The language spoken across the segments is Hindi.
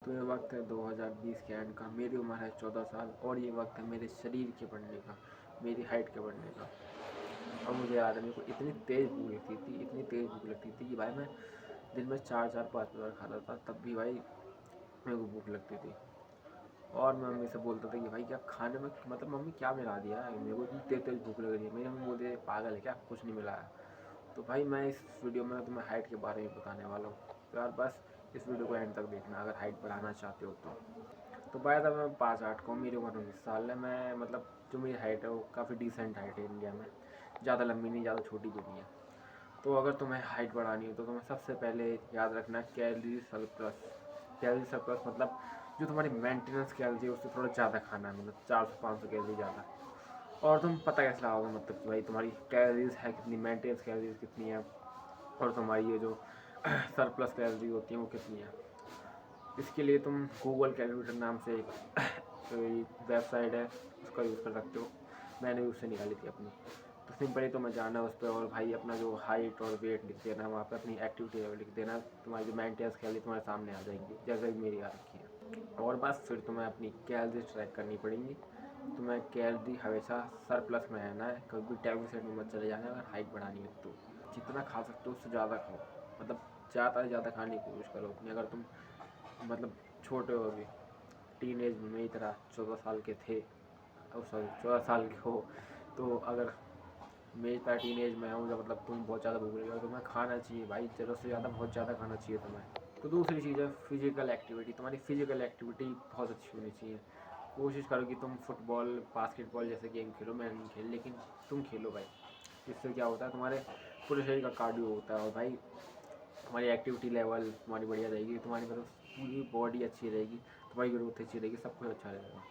तो ये वक्त है 2020 के एंड का। मेरी उम्र है 14 साल और ये वक्त है मेरे शरीर के बढ़ने का, मेरी हाइट के बढ़ने का। और मुझे याद है, मेरे को इतनी तेज़ भूख लगती थी, इतनी तेज़ भूख लगती थी कि भाई मैं दिन में 4-4 5 बार खाता था, तब भी भाई मेरे को भूख लगती थी। और मैं मम्मी से बोलता था कि भाई क्या खाने में, मतलब मम्मी क्या मिला दिया है, मेरे को इतनी तेज़ तेज़ भूख लग रही है। मेरी मम्मी बोलती है पागल है क्या, कुछ नहीं मिलाया। तो भाई मैं इस वीडियो में तुम्हें हाइट के बारे में बताने वाला हूँ। तो यार बस इस वीडियो को एंड तक देखना अगर हाइट बढ़ाना चाहते हो तो भाई था मैं 5'8" को, मेरी उम्र 19 साल है। मैं मतलब जो मेरी हाइट है वो काफ़ी डिसेंट हाइट है इंडिया में, ज़्यादा लंबी नहीं, ज़्यादा छोटी भी नहीं है। तो अगर तुम्हें हाइट बढ़ानी हो तो तुम्हें सबसे पहले याद रखना कैलोरी सरप्लस। कैलोरी सरप्लस मतलब जो तुम्हारी मेंटेनेंस कैलोरी है उससे थोड़ा ज़्यादा खाना है, मतलब 400-500 कैलोरी ज़्यादा। और तुम पता कैसे लगाओगे, मतलब कि भाई तुम्हारी कैलोरीज है कितनी, मेंटेनेंस कैलोरीज कितनी है, और तुम्हारी ये जो सरप्लस कैलोरी होती है वो कितनी है। इसके लिए तुम गूगल कैलकुलेटर नाम से एक वेबसाइट है, उसका यूज़ कर सकते हो। मैंने भी उससे निकाली थी अपनी। तो सिंपली तुम्हें जाना है उस पर और भाई अपना जो हाइट और वेट लिख देना, वहाँ पे अपनी एक्टिविटी लेवल लिख देना। तुम्हारी जो मेंटेनेंस कैलोरी तुम्हारे सामने आ जाएंगी, जैसे कि मेरी आ रखी है। और बस फिर तुम्हें अपनी कैलोरी ट्रैक करनी पड़ेंगी। तुम्हें कैलोरी हमेशा सरप्लस में रहना है, कभी भी डेफिसिट में मत चले जाना है। अगर हाइट बढ़ानी है तो जितना खा सकते हो उससे ज़्यादा खाओ, मतलब ज़्यादा से ज़्यादा खाने की कोशिश करो अपनी। अगर तुम मतलब छोटे हो अभी, टीनेज में मेरी तरह 14 साल के थे, और सॉरी 14 साल के हो, तो अगर मेरी तरह टीनेज में हो, जब मतलब तुम बहुत ज़्यादा भूख लगी हो, तुम्हें खाना चाहिए भाई, ज़रूरत से ज़्यादा, बहुत ज़्यादा खाना चाहिए तुम्हें। तो दूसरी चीज़ है फिजिकल एक्टिविटी। तुम्हारी फिजिकल एक्टिविटी बहुत अच्छी होनी चाहिए। कोशिश करो कि तुम फुटबॉल बास्केटबॉल जैसे गेम खेलो, मैं नहीं खेल, लेकिन तुम खेलो भाई। इससे क्या होता है, तुम्हारे पूरे शरीर का कार्डियो होता है, और भाई तुम्हारी एक्टिविटी लेवल तुम्हारी बढ़िया रहेगी, तुम्हारी मतलब पूरी बॉडी अच्छी रहेगी, तुम्हारी ग्रोथ अच्छी रहेगी, सब कुछ अच्छा रहेगा।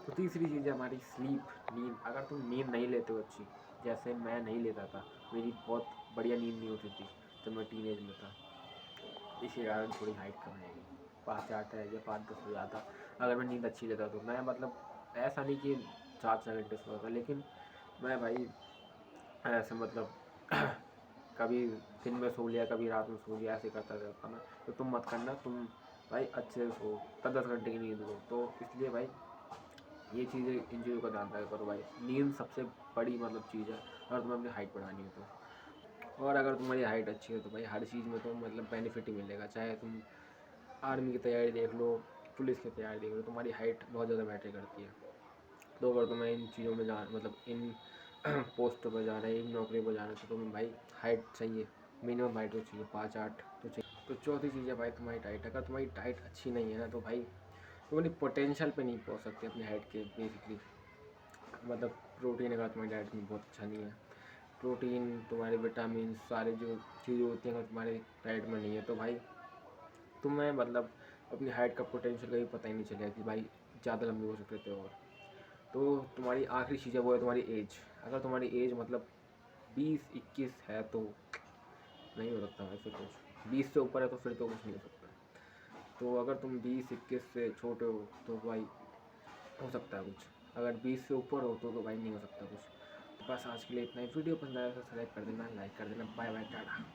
तो तीसरी चीज़ है हमारी स्लीप, नींद। अगर तुम नींद नहीं लेते हो अच्छी, जैसे मैं नहीं लेता था, मेरी बहुत बढ़िया नींद नहीं होती थी जब मैं टीनेज में था, इसी कारण थोड़ी हाइट कम हो गई, 5'8" रह गया, 5'10" हो जाता अगर मैं नींद अच्छी लेता। तो मैं मतलब ऐसा नहीं कि 4-4 घंटे सोता था, लेकिन मैं भाई ऐसे मतलब कभी दिन में सो लिया, कभी रात में सो लिया, ऐसे करता रहता ना। तो तुम मत करना, तुम भाई अच्छे से सो, 10-10 घंटे की नींद लो। तो इसलिए भाई ये चीज़ें, इन चीज़ों का ध्यान रखा करो भाई। नींद सबसे बड़ी मतलब चीज़ है अगर तुम्हें अपनी हाइट बढ़ानी हो तो। और अगर तुम्हारी हाइट अच्छी है तो भाई हर चीज़ में तो मतलब बेनिफिट ही मिलेगा। चाहे तुम आर्मी की तैयारी देख लो, पुलिस की तैयारी देख लो, तुम्हारी हाइट बहुत ज़्यादा मैटर करती है। तो अगर तुम्हें इन चीज़ों में मतलब इन पोस्टों पर जाना है, इन नौकरी पर जाना है, तो तुम्हें भाई हाइट चाहिए, मिनिमम हाइट तो चाहिए, 5'8" तो चाहिए। तो चौथी चीज़ है भाई तुम्हारी डाइट। अगर तुम्हारी डाइट अच्छी नहीं है ना तो भाई तुम अपनी पोटेंशियल पे नहीं पहुंच सकते अपनी हाइट के बेसिकली। मतलब प्रोटीन अगर तुम्हारी डाइट में बहुत अच्छा नहीं है, प्रोटीन तुम्हारे विटामिन सारे जो चीज़ें होती हैं अगर तुम्हारे डाइट में नहीं है, तो भाई तुम्हें मतलब अपनी हाइट का पोटेंशियल का भी पता ही नहीं चलेगा कि भाई ज़्यादा लंबी हो सकते थे। और तो तुम्हारी आखिरी चीज़ है वो है तुम्हारी एज। अगर तुम्हारी एज मतलब 20-21 है तो नहीं हो सकता भाई फिर कुछ, 20 से ऊपर है तो फिर तो कुछ नहीं हो सकता। तो अगर तुम 20-21 से छोटे हो तो भाई हो सकता है कुछ, अगर 20 से ऊपर हो तो भाई नहीं हो सकता कुछ। तो बस आज के लिए इतना ही। वीडियो पसंद आया तो सब्सक्राइब कर देना, लाइक कर देना। Bye bye, Tata.